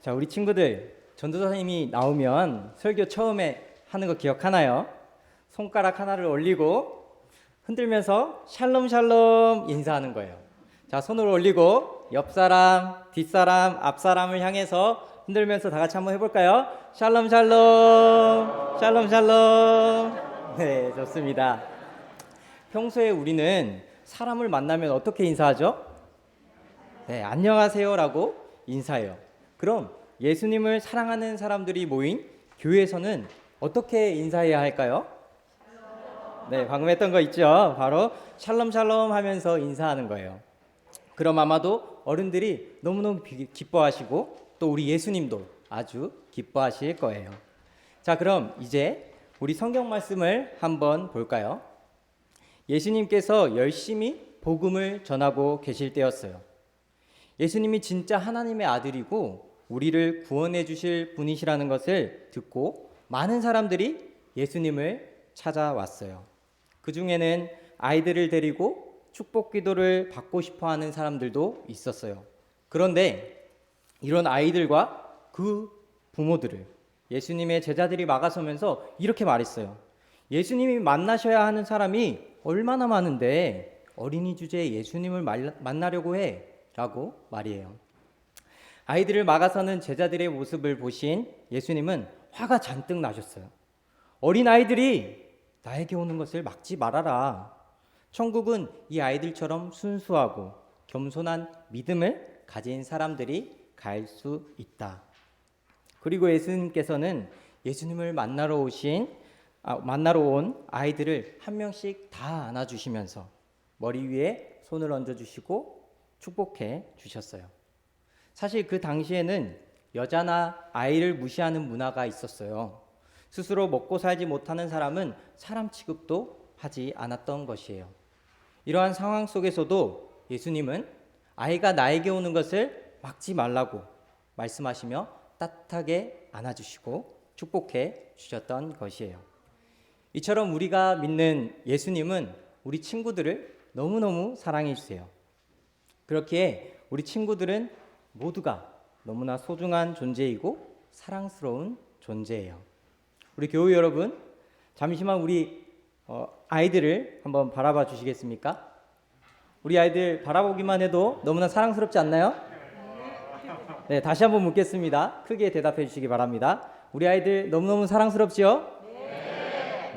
자, 우리 친구들, 전도사님이 나오면 설교 처음에 하는 거 기억하나요? 손가락 하나를 올리고 흔들면서 샬롬 샬롬 인사하는 거예요. 자, 손을 올리고 옆 사람, 뒷 사람, 앞 사람을 향해서 흔들면서 다 같이 한번 해볼까요? 샬롬 샬롬, 샬롬 샬롬. 네, 좋습니다. 평소에 우리는 사람을 만나면 어떻게 인사하죠? 네, 안녕하세요라고 인사해요. 그럼 예수님을 사랑하는 사람들이 모인 교회에서는 어떻게 인사해야 할까요? 네, 방금 했던 거 있죠? 바로 샬롬 샬롬 하면서 인사하는 거예요. 그럼 아마도 어른들이 너무너무 기뻐하시고 또 우리 예수님도 아주 기뻐하실 거예요. 자, 그럼 이제 우리 성경 말씀을 한번 볼까요? 예수님께서 열심히 복음을 전하고 계실 때였어요. 예수님이 진짜 하나님의 아들이고 우리를 구원해 주실 분이시라는 것을 듣고 많은 사람들이 예수님을 찾아왔어요. 그 중에는 아이들을 데리고 축복 기도를 받고 싶어 하는 사람들도 있었어요. 그런데 이런 아이들과 그 부모들을 예수님의 제자들이 막아서면서 이렇게 말했어요. 예수님이 만나셔야 하는 사람이 얼마나 많은데 어린이 주제에 예수님을 만나려고 해 라고 말이에요. 아이들을 막아서는 제자들의 모습을 보신 예수님은 화가 잔뜩 나셨어요. 어린 아이들이 나에게 오는 것을 막지 말아라. 천국은 이 아이들처럼 순수하고 겸손한 믿음을 가진 사람들이 갈 수 있다. 그리고 예수님께서는 예수님을 만나러 온 아이들을 한 명씩 다 안아주시면서 머리 위에 손을 얹어주시고 축복해 주셨어요. 사실 그 당시에는 여자나 아이를 무시하는 문화가 있었어요. 스스로 먹고 살지 못하는 사람은 사람 취급도 하지 않았던 것이에요. 이러한 상황 속에서도 예수님은 아이가 나에게 오는 것을 막지 말라고 말씀하시며 따뜻하게 안아주시고 축복해 주셨던 것이에요. 이처럼 우리가 믿는 예수님은 우리 친구들을 너무너무 사랑해 주세요. 그렇기에 우리 친구들은 모두가 너무나 소중한 존재이고 사랑스러운 존재예요. 우리 교우 여러분, 잠시만 우리 아이들을 한번 바라봐 주시겠습니까? 우리 아이들 바라보기만 해도 너무나 사랑스럽지 않나요? 네, 다시 한번 묻겠습니다. 크게 대답해 주시기 바랍니다. 우리 아이들 너무너무 사랑스럽지요?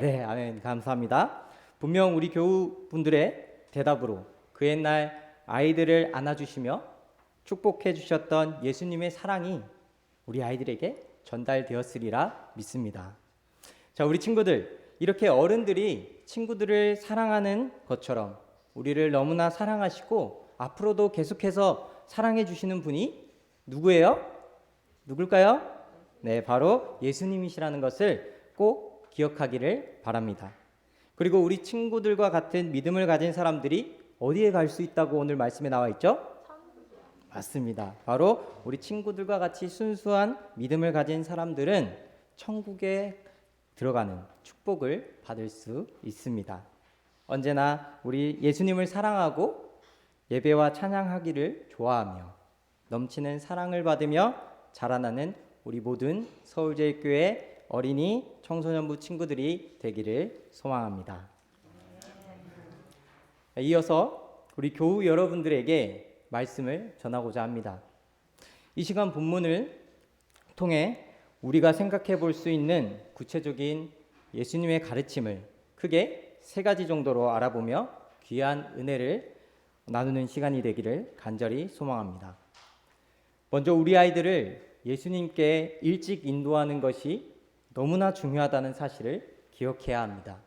네, 아멘. 감사합니다. 분명 우리 교우분들의 대답으로 그 옛날 아이들을 안아주시며 축복해 주셨던 예수님의 사랑이 우리 아이들에게 전달되었으리라 믿습니다. 자, 우리 친구들, 이렇게 어른들이 친구들을 사랑하는 것처럼 우리를 너무나 사랑하시고 앞으로도 계속해서 사랑해 주시는 분이 누구예요? 누굴까요? 네, 바로 예수님이시라는 것을 꼭 기억하기를 바랍니다. 그리고 우리 친구들과 같은 믿음을 가진 사람들이 어디에 갈 수 있다고 오늘 말씀에 나와 있죠? 맞습니다. 바로 우리 친구들과 같이 순수한 믿음을 가진 사람들은 천국에 들어가는 축복을 받을 수 있습니다. 언제나 우리 예수님을 사랑하고 예배와 찬양하기를 좋아하며 넘치는 사랑을 받으며 자라나는 우리 모든 서울제일교회 어린이 청소년부 친구들이 되기를 소망합니다. 이어서 우리 교우 여러분들에게 말씀을 전하고자 합니다. 이 시간 본문을 통해 우리가 생각해 볼 수 있는 구체적인 예수님의 가르침을 크게 세 가지 정도로 알아보며 귀한 은혜를 나누는 시간이 되기를 간절히 소망합니다. 먼저 우리 아이들을 예수님께 일찍 인도하는 것이 너무나 중요하다는 사실을 기억해야 합니다.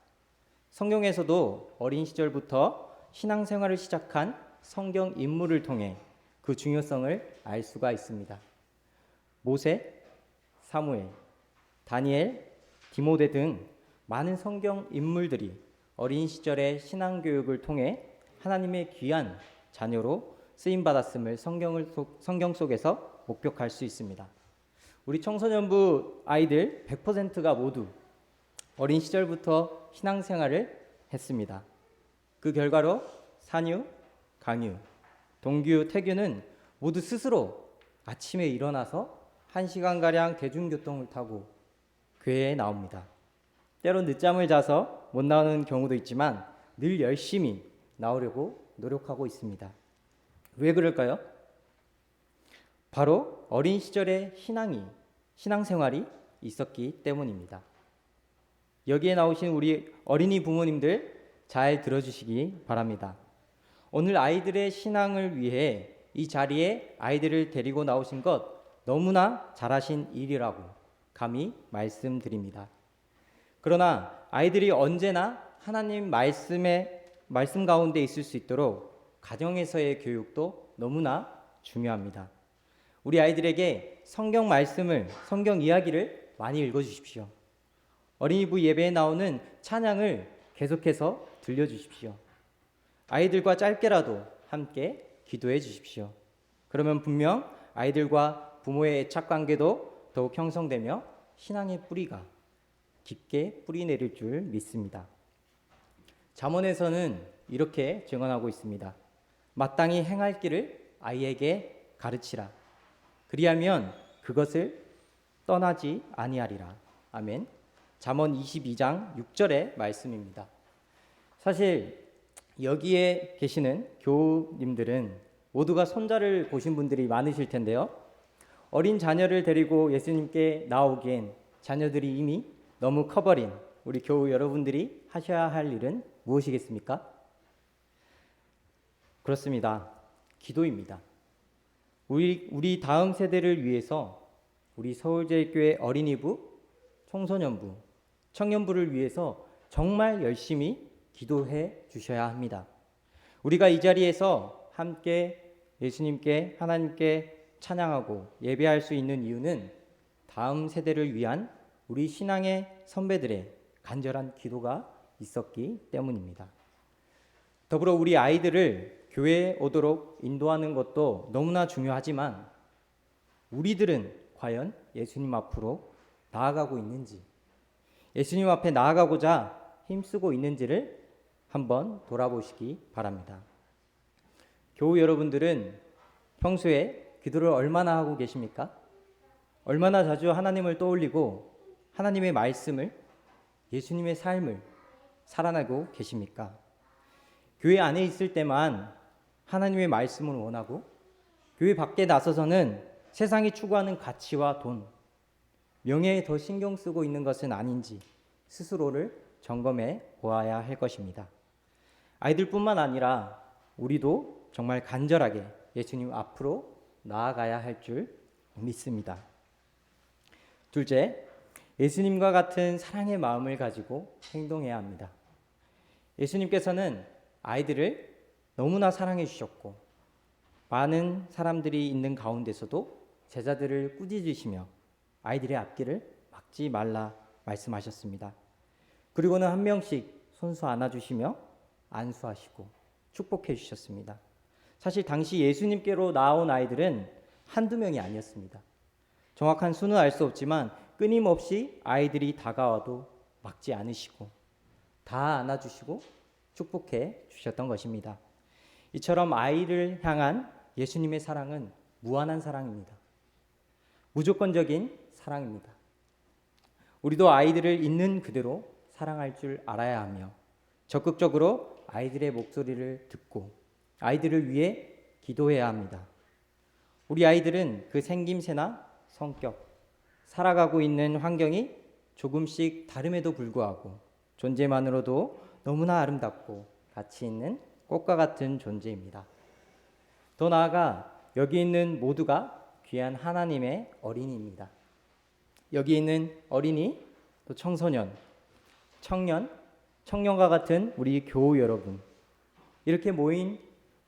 성경에서도 어린 시절부터 신앙생활을 시작한 성경 인물을 통해 그 중요성을 알 수가 있습니다. 모세, 사무엘, 다니엘, 디모데 등 많은 성경 인물들이 어린 시절의 신앙 교육을 통해 하나님의 귀한 자녀로 쓰임 받았음을 성경 속에서 목격할 수 있습니다. 우리 청소년부 아이들 100%가 모두 어린 시절부터 신앙생활을 했습니다. 그 결과로 산유, 강유, 동규, 태규는 모두 스스로 아침에 일어나서 1시간가량 대중교통을 타고 교회에 나옵니다. 때론 늦잠을 자서 못 나오는 경우도 있지만 늘 열심히 나오려고 노력하고 있습니다. 왜 그럴까요? 바로 어린 시절에 신앙생활이 있었기 때문입니다. 여기에 나오신 우리 어린이 부모님들 잘 들어주시기 바랍니다. 오늘 아이들의 신앙을 위해 이 자리에 아이들을 데리고 나오신 것 너무나 잘하신 일이라고 감히 말씀드립니다. 그러나 아이들이 언제나 하나님 말씀 가운데 있을 수 있도록 가정에서의 교육도 너무나 중요합니다. 우리 아이들에게 성경 이야기를 많이 읽어주십시오. 어린이부 예배에 나오는 찬양을 계속해서 들려주십시오. 아이들과 짧게라도 함께 기도해 주십시오. 그러면 분명 아이들과 부모의 애착관계도 더욱 형성되며 신앙의 뿌리가 깊게 뿌리 내릴 줄 믿습니다. 잠언에서는 이렇게 증언하고 있습니다. 마땅히 행할 길을 아이에게 가르치라. 그리하면 그것을 떠나지 아니하리라. 아멘. 잠언 22장 6절의 말씀입니다. 사실 여기에 계시는 교우님들은 모두가 손자를 보신 분들이 많으실 텐데요. 어린 자녀를 데리고 예수님께 나오기엔 자녀들이 이미 너무 커버린 우리 교우 여러분들이 하셔야 할 일은 무엇이겠습니까? 그렇습니다. 기도입니다. 우리 다음 세대를 위해서 우리 서울제일교회 어린이부, 청소년부, 청년부를 위해서 정말 열심히 기도해 주셔야 합니다. 우리가 이 자리에서 함께 예수님께 하나님께 찬양하고 예배할 수 있는 이유는 다음 세대를 위한 우리 신앙의 선배들의 간절한 기도가 있었기 때문입니다. 더불어 우리 아이들을 교회에 오도록 인도하는 것도 너무나 중요하지만 우리들은 과연 예수님 앞으로 나아가고 있는지, 예수님 앞에 나아가고자 힘쓰고 있는지를 한번 돌아보시기 바랍니다. 교우 여러분들은 평소에 기도를 얼마나 하고 계십니까? 얼마나 자주 하나님을 떠올리고 하나님의 말씀을, 예수님의 삶을 살아나고 계십니까? 교회 안에 있을 때만 하나님의 말씀을 원하고 교회 밖에 나서서는 세상이 추구하는 가치와 돈, 명예에 더 신경 쓰고 있는 것은 아닌지 스스로를 점검해 보아야 할 것입니다. 아이들뿐만 아니라 우리도 정말 간절하게 예수님 앞으로 나아가야 할 줄 믿습니다. 둘째, 예수님과 같은 사랑의 마음을 가지고 행동해야 합니다. 예수님께서는 아이들을 너무나 사랑해 주셨고 많은 사람들이 있는 가운데서도 제자들을 꾸짖으시며 아이들의 앞길을 막지 말라 말씀하셨습니다. 그리고는 한 명씩 손수 안아주시며 안수하시고 축복해 주셨습니다. 사실 당시 예수님께로 나온 아이들은 한두 명이 아니었습니다. 정확한 수는 알 수 없지만 끊임없이 아이들이 다가와도 막지 않으시고 다 안아주시고 축복해 주셨던 것입니다. 이처럼 아이를 향한 예수님의 사랑은 무한한 사랑입니다. 무조건적인 사랑입니다. 우리도 아이들을 있는 그대로 사랑할 줄 알아야 하며 적극적으로 아이들의 목소리를 듣고 아이들을 위해 기도해야 합니다. 우리 아이들은 그 생김새나 성격, 살아가고 있는 환경이 조금씩 다름에도 불구하고 존재만으로도 너무나 아름답고 가치 있는 꽃과 같은 존재입니다. 더 나아가 여기 있는 모두가 귀한 하나님의 어린이입니다. 여기 있는 어린이, 또 청소년, 청년, 청년과 같은 우리 교우 여러분, 이렇게 모인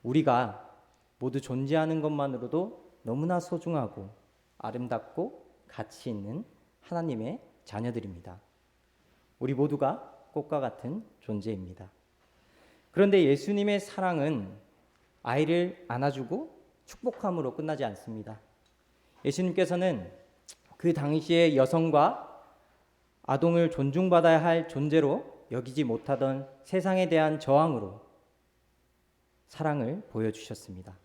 우리가 모두 존재하는 것만으로도 너무나 소중하고 아름답고 가치 있는 하나님의 자녀들입니다. 우리 모두가 꽃과 같은 존재입니다. 그런데 예수님의 사랑은 아이를 안아주고 축복함으로 끝나지 않습니다. 예수님께서는 그 당시의 여성과 아동을 존중받아야 할 존재로 여기지 못하던 세상에 대한 저항으로 사랑을 보여주셨습니다.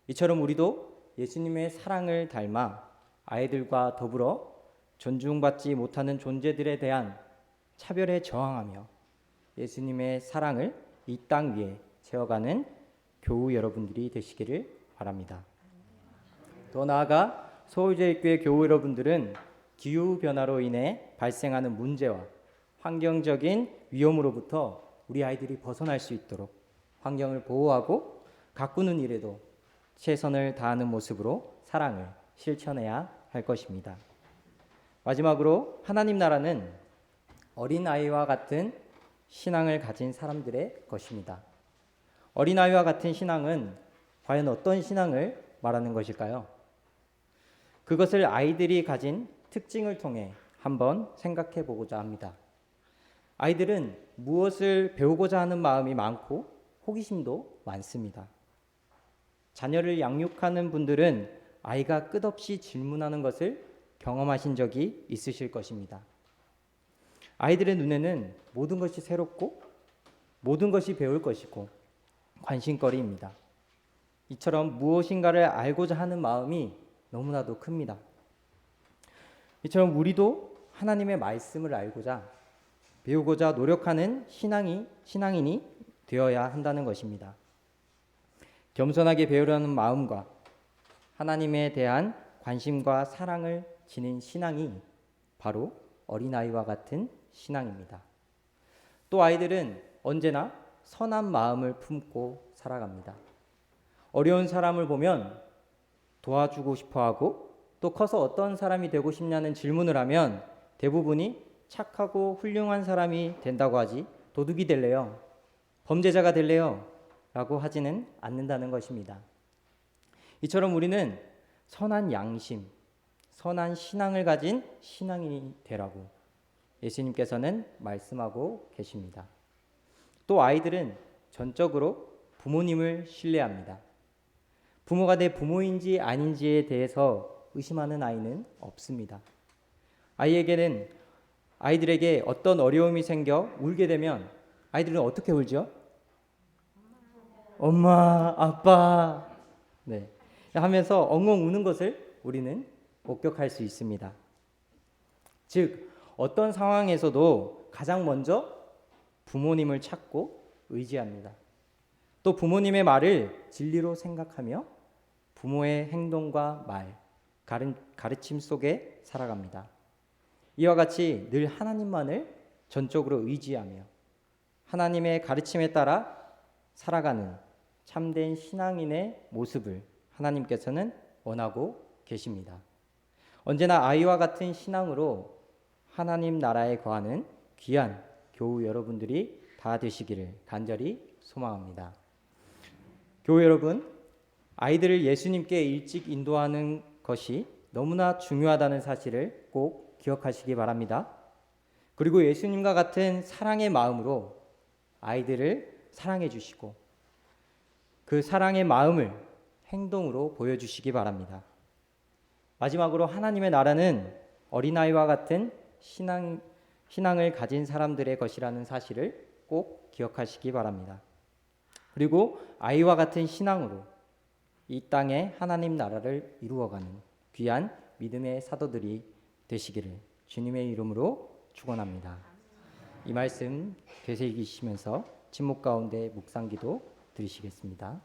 이처럼 우리도 예수님의 사랑을 닮아 아이들과 더불어 존중받지 못하는 존재들에 대한 차별에 저항하며 예수님의 사랑을 이 땅 위에 세워가는 교우 여러분들이 되시기를 바랍니다. 더 나아가 서울제일교회 교우 여러분들은 기후변화로 인해 발생하는 문제와 환경적인 위험으로부터 우리 아이들이 벗어날 수 있도록 환경을 보호하고 가꾸는 일에도 최선을 다하는 모습으로 사랑을 실천해야 할 것입니다. 마지막으로 하나님 나라는 어린아이와 같은 신앙을 가진 사람들의 것입니다. 어린아이와 같은 신앙은 과연 어떤 신앙을 말하는 것일까요? 그것을 아이들이 가진 특징을 통해 한번 생각해 보고자 합니다. 아이들은 무엇을 배우고자 하는 마음이 많고 호기심도 많습니다. 자녀를 양육하는 분들은 아이가 끝없이 질문하는 것을 경험하신 적이 있으실 것입니다. 아이들의 눈에는 모든 것이 새롭고 모든 것이 배울 것이고 관심거리입니다. 이처럼 무엇인가를 알고자 하는 마음이 너무나도 큽니다. 이처럼 우리도 하나님의 말씀을 알고자 배우고자 노력하는 신앙인이 되어야 한다는 것입니다. 겸손하게 배우려는 마음과 하나님에 대한 관심과 사랑을 지닌 신앙이 바로 어린아이와 같은 신앙입니다. 또 아이들은 언제나 선한 마음을 품고 살아갑니다. 어려운 사람을 보면 도와주고 싶어하고 또 커서 어떤 사람이 되고 싶냐는 질문을 하면 대부분이 착하고 훌륭한 사람이 된다고 하지 도둑이 될래요? 범죄자가 될래요? 라고 하지는 않는다는 것입니다. 이처럼 우리는 선한 양심, 선한 신앙을 가진 신앙인이 되라고 예수님께서는 말씀하고 계십니다. 또 아이들은 전적으로 부모님을 신뢰합니다. 부모가 내 부모인지 아닌지에 대해서 의심하는 아이는 없습니다. 아이들에게 어떤 어려움이 생겨 울게 되면 아이들은 어떻게 울죠? 엄마, 아빠, 네, 하면서 엉엉 우는 것을 우리는 목격할 수 있습니다. 즉, 어떤 상황에서도 가장 먼저 부모님을 찾고 의지합니다. 또 부모님의 말을 진리로 생각하며 부모의 행동과 말, 가르침 속에 살아갑니다. 이와 같이 늘 하나님만을 전적으로 의지하며 하나님의 가르침에 따라 살아가는 참된 신앙인의 모습을 하나님께서는 원하고 계십니다. 언제나 아이와 같은 신앙으로 하나님 나라에 거하는 귀한 교우 여러분들이 다 되시기를 간절히 소망합니다. 교우 여러분, 아이들을 예수님께 일찍 인도하는 것이 너무나 중요하다는 사실을 꼭 기억하시기 바랍니다. 그리고 예수님과 같은 사랑의 마음으로 아이들을 사랑해 주시고 그 사랑의 마음을 행동으로 보여주시기 바랍니다. 마지막으로 하나님의 나라는 어린아이와 같은 신앙을 가진 사람들의 것이라는 사실을 꼭 기억하시기 바랍니다. 그리고 아이와 같은 신앙으로 이 땅에 하나님 나라를 이루어가는 귀한 믿음의 사도들이 되시기를 주님의 이름으로 축원합니다. 이 말씀 되새기시면서 침묵 가운데 묵상기도 드리시겠습니다.